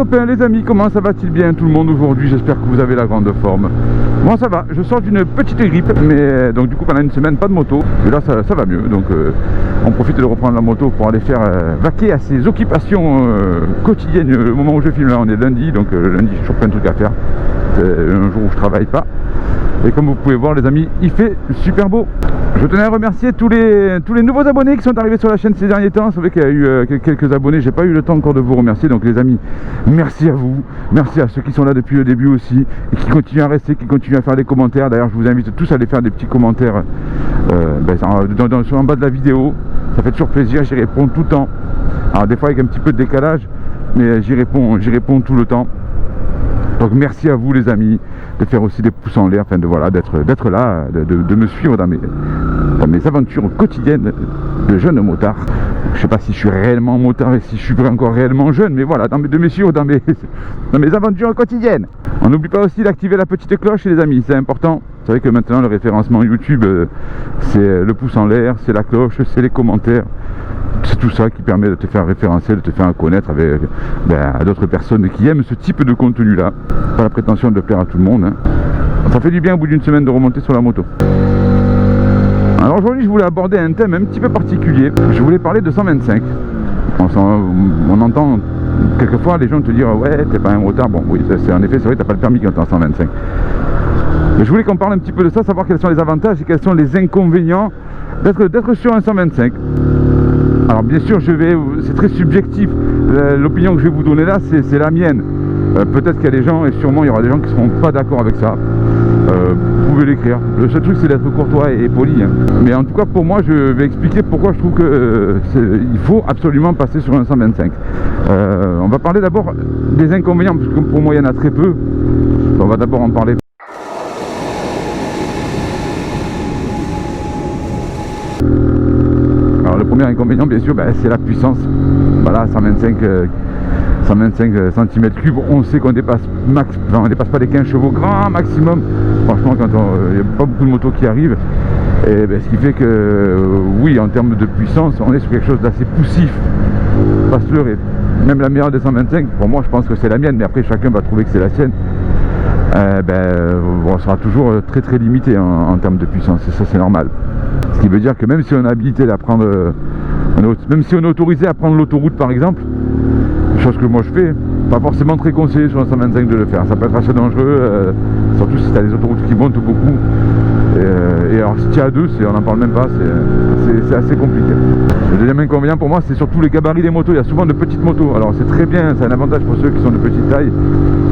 copains, les amis, comment ça va-t-il bien tout le monde aujourd'hui? J'espère que vous avez la grande forme. Moi ça va, je sors d'une petite grippe, mais donc du coup pendant une semaine pas de moto. Et là ça va mieux, donc on profite de reprendre la moto pour aller faire vaquer à ses occupations quotidiennes. Le moment où je filme là on est lundi, donc lundi j'ai toujours plein de trucs à faire. C'est un jour où je travaille pas. Et comme vous pouvez voir les amis, il fait super beau. Je tenais à remercier tous les nouveaux abonnés qui sont arrivés sur la chaîne ces derniers temps. Vous savez qu'il y a eu quelques abonnés, j'ai pas eu le temps encore de vous remercier. Donc les amis, merci à vous, merci à ceux qui sont là depuis le début aussi et qui continuent à rester, qui continuent à faire des commentaires. D'ailleurs je vous invite tous à aller faire des petits commentaires en bas de la vidéo. Ça fait toujours plaisir, j'y réponds tout le temps. Alors des fois avec un petit peu de décalage, mais j'y réponds tout le temps. Donc merci à vous les amis de faire aussi des pouces en l'air, enfin de voilà, d'être là, de me suivre dans mes aventures quotidiennes de jeune motard. Je sais pas si je suis réellement motard et si je suis encore réellement jeune, mais voilà, de me suivre dans mes aventures quotidiennes. On n'oublie pas aussi d'activer la petite cloche les amis, c'est important. Vous savez que maintenant le référencement YouTube c'est le pouce en l'air, c'est la cloche, c'est les commentaires. C'est tout ça qui permet de te faire référencer, de te faire connaître avec d'autres personnes qui aiment ce type de contenu là. Pas la prétention de plaire à tout le monde, hein. Ça fait du bien au bout d'une semaine de remonter sur la moto. Alors aujourd'hui je voulais aborder un thème un petit peu particulier. Je voulais parler de 125. On entend quelquefois les gens te dire ouais t'es pas un motard. Bon oui en effet c'est vrai t'as pas le permis quand t'es en 125. Mais je voulais qu'on parle un petit peu de ça, savoir quels sont les avantages et quels sont les inconvénients d'être sur un 125. Alors bien sûr c'est très subjectif, l'opinion que je vais vous donner là c'est la mienne. Peut-être qu'il y a des gens, et sûrement il y aura des gens qui ne seront pas d'accord avec ça. Vous pouvez l'écrire. Le seul truc c'est d'être courtois et poli, hein. Mais en tout cas pour moi je vais expliquer pourquoi je trouve que il faut absolument passer sur un 125. On va parler d'abord des inconvénients, parce que pour moi il y en a très peu. On va d'abord en parler. Alors le premier inconvénient bien sûr c'est la puissance. Voilà, 125 cm3, on sait qu'on dépasse on dépasse pas les 15 chevaux grand maximum. Franchement quand il n'y a pas beaucoup de motos qui arrivent. Et ce qui fait que oui en termes de puissance on est sur quelque chose d'assez poussif. Pas se leurrer. Même la meilleure des 125, pour moi je pense que c'est la mienne, mais après chacun va trouver que c'est la sienne. On sera toujours très très limité en termes de puissance, et ça c'est normal. Ce qui veut dire que même si on est habilité à prendre, même si on est autorisé à prendre l'autoroute par exemple, chose que moi je fais, pas forcément très conseillé sur un 125 de le faire, ça peut être assez dangereux, surtout si tu as des autoroutes qui montent beaucoup. Et alors si tu es à deux, on n'en parle même pas, c'est assez compliqué. Le deuxième inconvénient pour moi c'est surtout les gabarits des motos. Il y a souvent de petites motos, alors c'est très bien, c'est un avantage pour ceux qui sont de petite taille,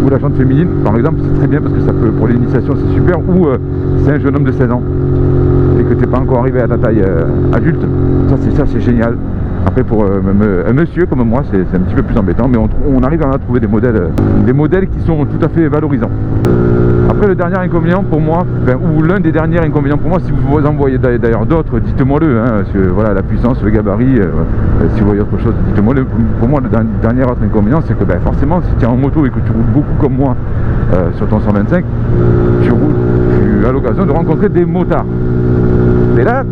ou la jante féminine par exemple, c'est très bien parce que ça peut, pour l'initiation c'est super, ou c'est un jeune homme de 16 ans et que tu n'es pas encore arrivé à ta taille adulte, ça c'est génial. Après pour un monsieur comme moi c'est un petit peu plus embêtant, mais on arrive à trouver des modèles qui sont tout à fait valorisants. Après le dernier inconvénient pour moi, ou l'un des derniers inconvénients pour moi, si vous en voyez d'ailleurs d'autres, dites-moi-le, hein, parce que voilà la puissance, le gabarit, si vous voyez autre chose, dites-moi-le. Pour moi le dernier autre inconvénient c'est que forcément si tu es en moto et que tu roules beaucoup comme moi sur ton 125, tu as l'occasion de rencontrer des motards. Et là,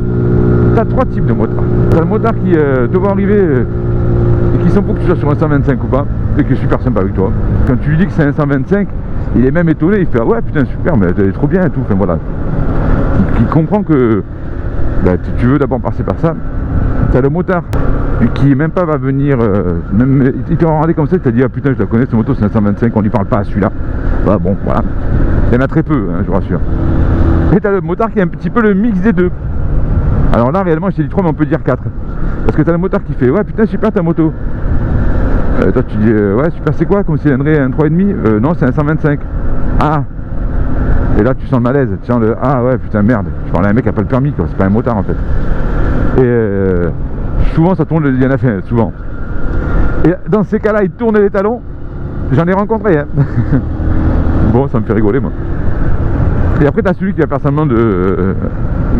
tu as trois types de motards. Tu as le motard qui te voit arriver et qui s'en fout que tu sois sur un 125 ou pas, et qui est super sympa avec toi. Quand tu lui dis que c'est un 125, il est même étonné, il fait ah ouais putain super, mais t'es trop bien et tout. Enfin voilà. Il comprend que tu veux d'abord passer par ça. Tu as le motard qui même pas va venir, il t'a regardé comme ça, il t'a dit ah putain je la connais, cette moto c'est un 125, on lui parle pas à celui-là. Bah bon voilà. Il y en a très peu, hein, je vous rassure. Et tu as le motard qui est un petit peu le mix des deux. Alors là réellement je t'ai dit 3 mais on peut dire 4. Parce que tu as le motard qui fait ouais putain super ta moto. Toi tu dis ouais super c'est quoi comme cylindrée, un 3,5 non c'est un 125. Ah. Et là tu sens le malaise, tu sens le ah ouais putain merde, je parle à un mec qui a pas le permis quoi, c'est pas un motard en fait. Et souvent ça tourne, il y en a fait souvent. Et dans ces cas là il tourne les talons, j'en ai rencontré hein. Bon ça me fait rigoler moi. Et après tu as celui qui va faire semblant de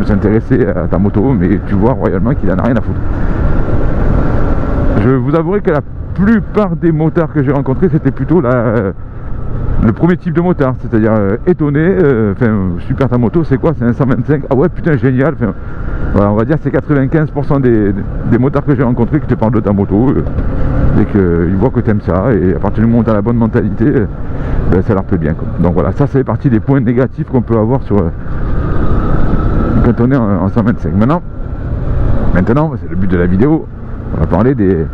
s'intéresser à ta moto, mais tu vois royalement qu'il en a rien à foutre. Je vous avouerai que la plupart des motards que j'ai rencontrés c'était plutôt le premier type de motard, c'est-à-dire étonné, super ta moto c'est quoi, c'est un 125, ah ouais putain génial, voilà, on va dire c'est 95% des motards que j'ai rencontrés qui te parlent de ta moto, et qu'ils voient que tu aimes ça, et à partir du moment où tu as la bonne mentalité, ben, ça leur plaît bien, quoi. Donc voilà, ça fait partie des points négatifs qu'on peut avoir sur quand on est en 125. Maintenant, c'est le but de la vidéo, on va parler des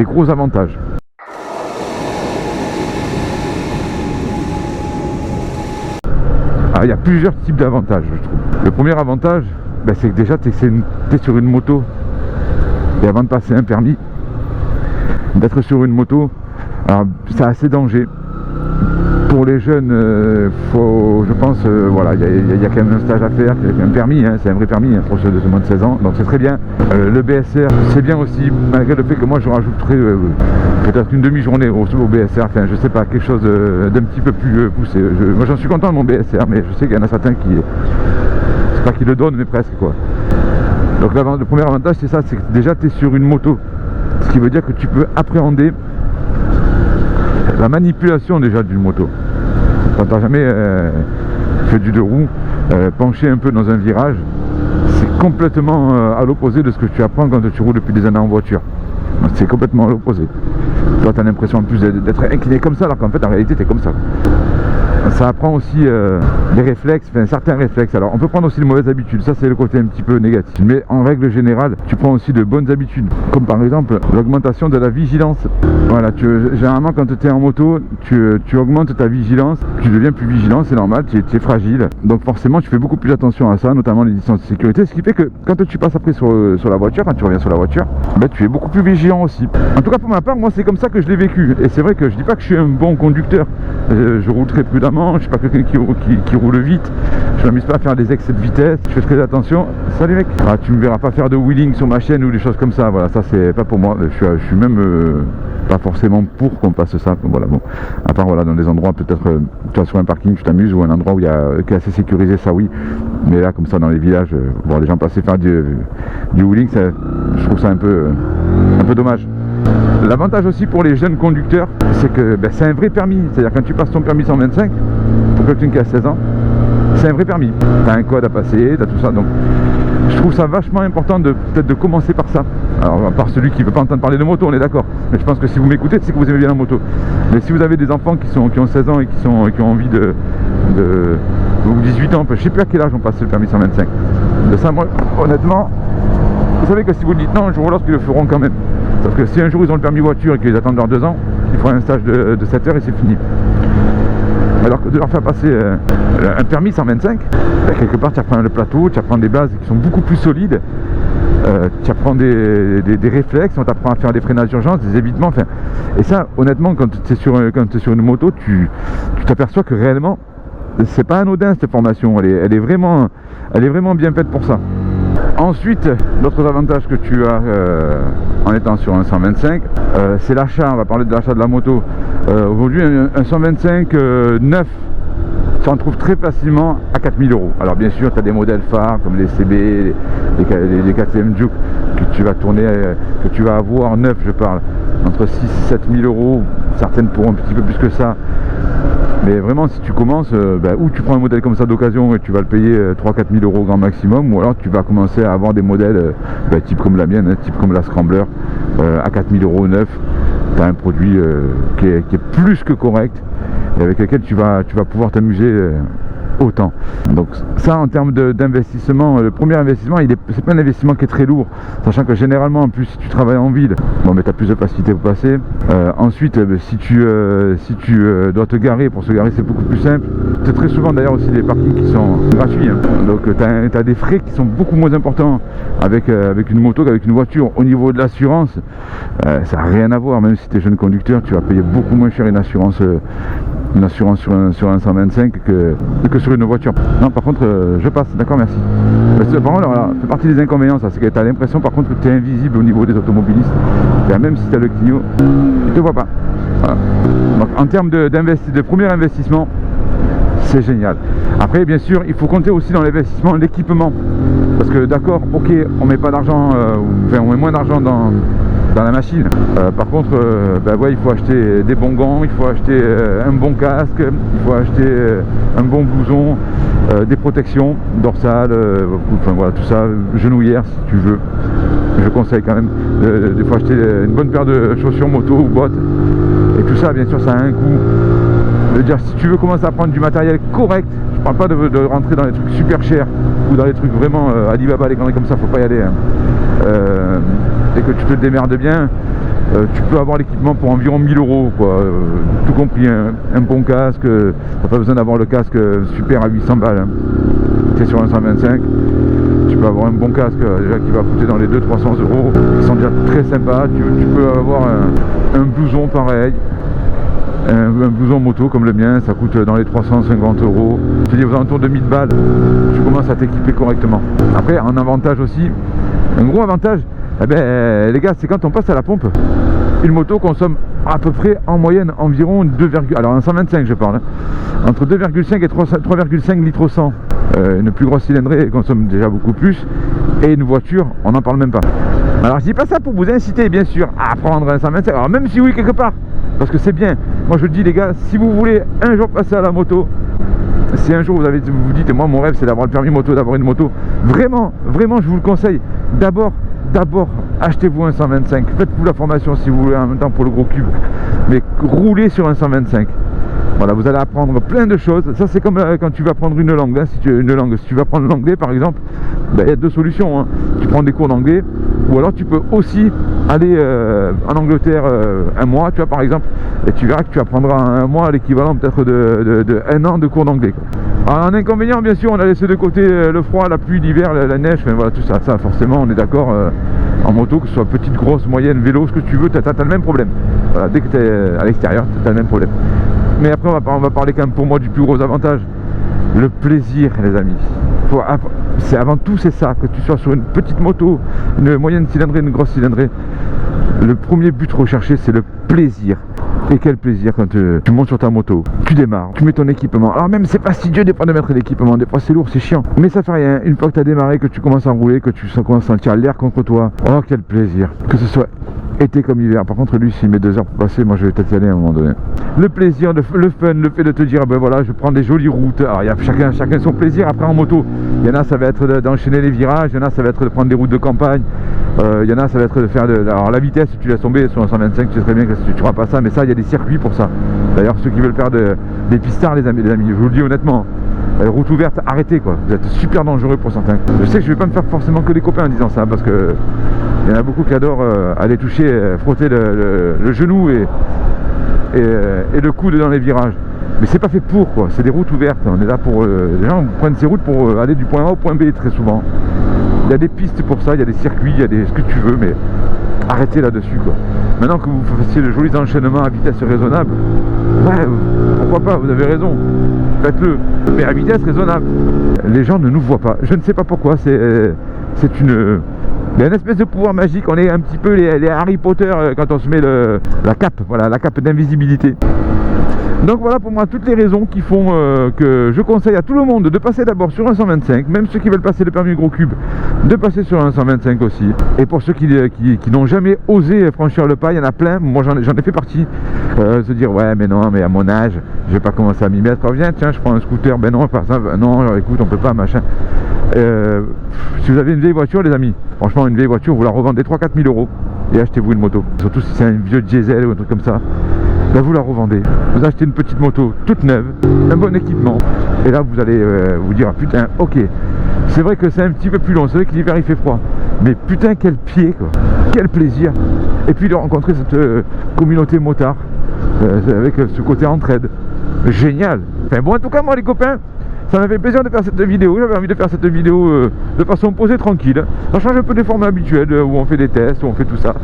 gros avantages. Alors, il y a plusieurs types d'avantages, je trouve. Le premier avantage, ben, c'est que déjà tu es sur une moto, et avant de passer un permis, d'être sur une moto, alors c'est assez danger. Pour les jeunes, je pense, voilà, il y a quand même un stage à faire, un permis, hein, c'est un vrai permis, hein, pour ceux de moins de 16 ans, donc c'est très bien. Le BSR, c'est bien aussi, malgré le fait que moi je rajouterais peut-être une demi-journée au BSR, enfin je sais pas, quelque chose d'un petit peu plus poussé. Moi j'en suis content de mon BSR, mais je sais qu'il y en a certains qui, c'est pas qui le donnent, mais presque, quoi. Donc le premier avantage, c'est ça, c'est que déjà tu es sur une moto, ce qui veut dire que tu peux appréhender la manipulation déjà d'une moto. Quand tu n'as jamais fait du deux roues, penché un peu dans un virage, c'est complètement à l'opposé de ce que tu apprends quand tu roules depuis des années en voiture. C'est complètement à l'opposé. Toi tu as l'impression en plus d'être incliné comme ça, alors qu'en fait en réalité tu es comme ça. Ça apprend aussi des réflexes, enfin certains réflexes. Alors on peut prendre aussi de mauvaises habitudes, ça c'est le côté un petit peu négatif. Mais en règle générale, tu prends aussi de bonnes habitudes, comme par exemple l'augmentation de la vigilance. Voilà, généralement quand tu es en moto, tu augmentes ta vigilance, tu deviens plus vigilant, c'est normal, tu es fragile. Donc forcément tu fais beaucoup plus attention à ça, notamment les distances de sécurité, ce qui fait que quand tu passes après sur la voiture, quand tu reviens sur la voiture, ben, tu es beaucoup plus vigilant aussi. En tout cas pour ma part, moi c'est comme ça que je l'ai vécu. Et c'est vrai que je dis pas que je suis un bon conducteur, je roule très prudemment. Je suis pas quelqu'un qui roule vite, je ne m'amuse pas à faire des excès de vitesse, je fais très attention. Salut mec, ah, tu me verras pas faire de wheeling sur ma chaîne ou des choses comme ça, voilà, ça c'est pas pour moi, je suis même pas forcément pour qu'on passe ça, voilà, bon, à part voilà, dans des endroits peut-être, tu vas sur un parking, tu t'amuses, ou un endroit où qui est assez sécurisé, ça oui, mais là comme ça dans les villages, voir les gens passer faire du wheeling, je trouve ça un peu dommage. L'avantage aussi pour les jeunes conducteurs, c'est que ben, c'est un vrai permis. C'est-à-dire quand tu passes ton permis 125, pour quelqu'un qui a 16 ans, c'est un vrai permis. Tu as un code à passer, tu as tout ça. Donc je trouve ça vachement important peut-être de commencer par ça. Alors par celui qui ne veut pas entendre parler de moto, on est d'accord. Mais je pense que si vous m'écoutez, c'est que vous aimez bien la moto. Mais si vous avez des enfants qui ont 16 ans et qui ont envie ou 18 ans, je ne sais plus à quel âge on passe le permis 125. De ça, moi, honnêtement, vous savez que si vous dites non, un jour ou l'autre, ils le feront quand même. Sauf que si un jour ils ont le permis voiture et qu'ils attendent leurs 2 ans, ils feront un stage de 7 heures et c'est fini. Alors que de leur faire passer un permis 125, ben quelque part tu apprends le plateau, tu apprends des bases qui sont beaucoup plus solides, tu apprends des réflexes, on t'apprend à faire des freinages d'urgence, des évitements, enfin, et ça honnêtement quand tu es sur une moto, tu t'aperçois que réellement c'est pas anodin cette formation, elle est vraiment bien faite pour ça. Ensuite, d'autres avantages que tu as en étant sur un 125, c'est l'achat. On va parler de l'achat de la moto. Aujourd'hui, un 125 neuf, tu en trouves très facilement à 4000 €. Alors bien sûr, tu as des modèles phares comme les CB, les KTM Duke que tu vas tourner, que tu vas avoir neuf, je parle, entre 6 et 7000 €. Certaines pourront un petit peu plus que ça. Mais vraiment, si tu commences, ou tu prends un modèle comme ça d'occasion et tu vas le payer 3-4 000 € au grand maximum, ou alors tu vas commencer à avoir des modèles type comme la mienne, hein, type comme la Scrambler, à 4 000 € neuf. Tu as un produit qui est plus que correct et avec lequel tu vas pouvoir t'amuser autant. Donc ça, en termes d'investissement, le premier investissement, c'est pas un investissement qui est très lourd, sachant que généralement en plus si tu travailles en ville, bon mais tu as plus de facilité pour passer. Ensuite si tu dois te garer, pour se garer c'est beaucoup plus simple. C'est très souvent d'ailleurs aussi des parkings qui sont gratuits, hein. Donc tu as des frais qui sont beaucoup moins importants avec une moto qu'avec une voiture. Au niveau de l'assurance, ça n'a rien à voir, même si tu es jeune conducteur, tu vas payer beaucoup moins cher une assurance sur un 125 que sur une voiture. Non, par contre, je passe, d'accord, merci. Par contre, voilà, ça fait partie des inconvénients, ça, c'est que tu as l'impression par contre que tu es invisible au niveau des automobilistes. Et même si tu as le Clio, ils ne te voient pas. Voilà. Donc en termes de premier investissement, c'est génial. Après, bien sûr, il faut compter aussi dans l'investissement l'équipement. Parce que d'accord, ok, on met pas d'argent, on met moins d'argent dans la machine. Par contre, ouais, il faut acheter des bons gants, il faut acheter un bon casque, il faut acheter un bon blouson, des protections dorsales, enfin voilà, tout ça, genouillères si tu veux. Je conseille quand même des fois acheter une bonne paire de chaussures moto ou bottes. Et tout ça, bien sûr, ça a un coût. Je veux dire, si tu veux commencer à prendre du matériel correct, je parle pas de rentrer dans les trucs super chers ou dans les trucs vraiment Alibaba, les conneries comme ça, faut pas y aller. Hein. Et que tu te démerdes bien, tu peux avoir l'équipement pour environ 1000 €, quoi. Tout compris, un bon casque, t'as pas besoin d'avoir le casque super à 800 balles. Hein. C'est sur un 125. Tu peux avoir un bon casque déjà qui va coûter dans les 200-300 €, qui sont déjà très sympas. Tu peux avoir un blouson pareil, un blouson moto comme le mien, ça coûte dans les 350 €. Je te dis aux alentours de 1000 balles, tu commences à t'équiper correctement. Après, un avantage aussi, un gros avantage, eh ben, les gars, c'est quand on passe à la pompe, une moto consomme à peu près en moyenne environ 2, alors en 125 je parle, hein, entre 2,5 et 3,5 litres au 100. Une plus grosse cylindrée consomme déjà beaucoup plus, et une voiture, on n'en parle même pas. Alors je dis pas ça pour vous inciter bien sûr à prendre un 125, alors même si oui quelque part, parce que c'est bien. Moi je dis les gars, si vous voulez un jour passer à la moto, si un jour vous vous dites, moi mon rêve c'est d'avoir le permis moto, d'avoir une moto, vraiment, vraiment je vous le conseille, d'abord achetez-vous un 125, faites-vous la formation si vous voulez en même temps pour le gros cube, mais roulez sur un 125. Voilà, vous allez apprendre plein de choses. Ça c'est comme quand tu vas apprendre une langue, hein. Si tu vas apprendre l'anglais par exemple, il y a deux solutions, hein. Tu prends des cours d'anglais, ou alors tu peux aussi aller en Angleterre un mois, tu vois par exemple, et tu verras que tu apprendras un mois l'équivalent peut-être de 1 an de cours d'anglais. En inconvénient, bien sûr, on a laissé de côté le froid, la pluie, l'hiver, la neige, enfin, voilà tout ça. Ça forcément on est d'accord, en moto, que ce soit petite, grosse, moyenne, vélo, ce que tu veux, tu as le même problème. Voilà, dès que tu es à l'extérieur, tu as le même problème. Mais après on va parler quand même pour moi du plus gros avantage, le plaisir les amis. C'est avant tout c'est ça, que tu sois sur une petite moto, une moyenne cylindrée, une grosse cylindrée, le premier but recherché c'est le plaisir. Et quel plaisir quand tu montes sur ta moto, tu démarres, tu mets ton équipement. Alors même c'est fastidieux des fois de mettre l'équipement, des fois c'est lourd, c'est chiant. Mais ça fait rien, une fois que tu as démarré, que tu commences à rouler, que tu commences à sentir l'air contre toi, oh quel plaisir. Que ce soit été comme hiver. Par contre lui s'il met 2 heures pour passer, moi je vais peut-être y aller à un moment donné. Le plaisir, le fun, le fait de te dire ben voilà je prends des jolies routes. Alors il y a chacun son plaisir. Après en moto, il y en a ça va être d'enchaîner les virages, il y en a ça va être de prendre des routes de campagne, il y en a ça va être de faire alors la vitesse tu laisses tomber sur un 125, tu sais très bien que tu ne feras pas ça, mais ça il y a des circuits pour ça. D'ailleurs ceux qui veulent faire des pistards les amis, je vous le dis honnêtement, route ouverte, arrêtez quoi, vous êtes super dangereux pour certains. Je sais que je vais pas me faire forcément que des copains en disant ça, parce que il y en a beaucoup qui adorent aller toucher, frotter le genou et le coude dans les virages. Mais c'est pas fait pour quoi, c'est des routes ouvertes, on est là pour... les gens prennent ces routes pour aller du point A au point B très souvent. Il y a des pistes pour ça, il y a des circuits, il y a ce que tu veux, mais arrêtez là-dessus quoi. Maintenant que vous fassiez de jolis enchaînements à vitesse raisonnable, ouais, pourquoi pas, vous avez raison, faites-le, mais à vitesse raisonnable. Les gens ne nous voient pas, je ne sais pas pourquoi, c'est une... Il y a une espèce de pouvoir magique, on est un petit peu les Harry Potter quand on se met la cape, voilà, la cape d'invisibilité. Donc voilà pour moi toutes les raisons qui font que je conseille à tout le monde de passer d'abord sur un 125, même ceux qui veulent passer le permis gros cube, de passer sur un 125 aussi. Et pour ceux qui n'ont jamais osé franchir le pas, il y en a plein, moi j'en ai fait partie, se dire ouais mais non, mais à mon âge, je vais pas commencer à m'y mettre, oh, viens tiens je prends un scooter, ben non, pas ça, non écoute on peut pas machin. Si vous avez une vieille voiture les amis, franchement une vieille voiture vous la revendez 3-4 000 € et achetez-vous une moto, surtout si c'est un vieux diesel ou un truc comme ça. Là vous la revendez, vous achetez une petite moto toute neuve, un bon équipement, et là vous allez vous dire putain ok, c'est vrai que c'est un petit peu plus long, c'est vrai que l'hiver il fait froid, mais putain quel pied quoi, quel plaisir. Et puis de rencontrer cette communauté motard avec ce côté entraide, génial. Enfin bon en tout cas moi les copains, ça m'a fait plaisir de faire cette vidéo, j'avais envie de faire cette vidéo de façon posée, tranquille. Ça change un peu des formats habituels où on fait des tests, où on fait tout ça.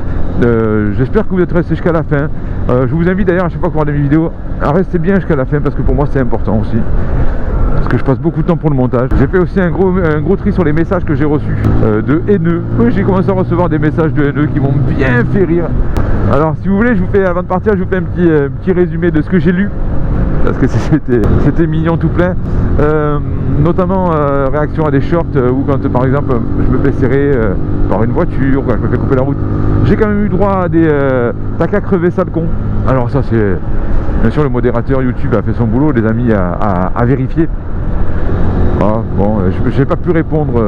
J'espère que vous êtes restés jusqu'à la fin. Je vous invite d'ailleurs à chaque fois qu'on regarde mes vidéos à rester bien jusqu'à la fin parce que pour moi c'est important aussi. Parce que je passe beaucoup de temps pour le montage. J'ai fait aussi un gros tri sur les messages que j'ai reçus de haineux. Oui, j'ai commencé à recevoir des messages de haineux qui m'ont bien fait rire. Alors si vous voulez, je vous fais, avant de partir, je vous fais un petit résumé de ce que j'ai lu. parce que c'était mignon tout plein. Notamment réaction à des shorts où quand par exemple je me fais serrer par une voiture, quand je me fais couper la route, j'ai quand même eu droit à des t'as qu'à crever sale con. Alors ça c'est bien sûr le modérateur YouTube a fait son boulot, les amis, à vérifier. Ah, bon, j'ai pas pu répondre.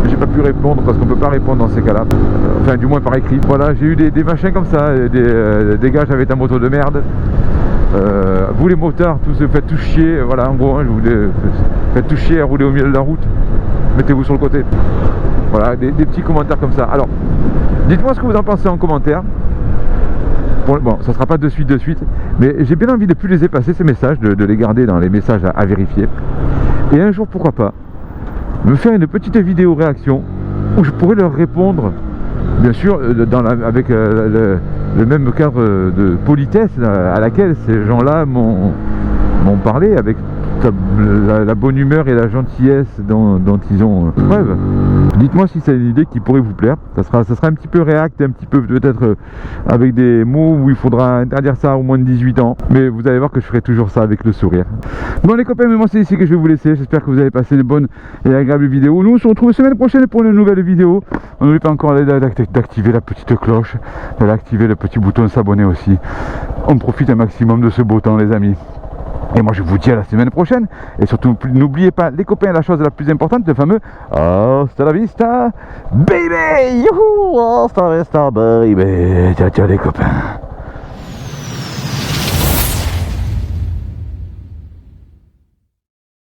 J'ai pas pu répondre parce qu'on peut pas répondre dans ces cas-là. Enfin, du moins par écrit. Voilà, j'ai eu des machins comme ça, des gars, j'avais ta moto de merde. Vous les motards, tous faites tout chier. Voilà, en gros, hein, je vous faites tout chier à rouler au milieu de la route. Mettez-vous sur le côté. Voilà, des petits commentaires comme ça. Alors, dites-moi ce que vous en pensez en commentaire. Bon, ça sera pas de suite, mais j'ai bien envie de plus les effacer ces messages, de les garder dans les messages à vérifier. Et un jour, pourquoi pas, me faire une petite vidéo réaction où je pourrais leur répondre, bien sûr, avec le même cadre de politesse à laquelle ces gens-là m'ont parlé, avec la bonne humeur et la gentillesse dont ils ont preuve. Dites-moi si c'est une idée qui pourrait vous plaire. Ça sera un petit peu réact, un petit peu peut-être avec des mots où il faudra interdire ça à au moins de 18 ans. Mais vous allez voir que je ferai toujours ça avec le sourire. Bon les copains, mais moi c'est ici que je vais vous laisser. J'espère que vous avez passé de bonnes et agréables vidéos. Nous on se retrouve la semaine prochaine pour une nouvelle vidéo. On n'oublie pas encore d'activer la petite cloche, d'activer le petit bouton s'abonner aussi. On profite un maximum de ce beau temps les amis. Et moi je vous dis à la semaine prochaine. Et surtout n'oubliez pas les copains, la chose la plus importante, le fameux hasta la vista baby. Youhou, hasta la vista baby. Ciao ciao les copains.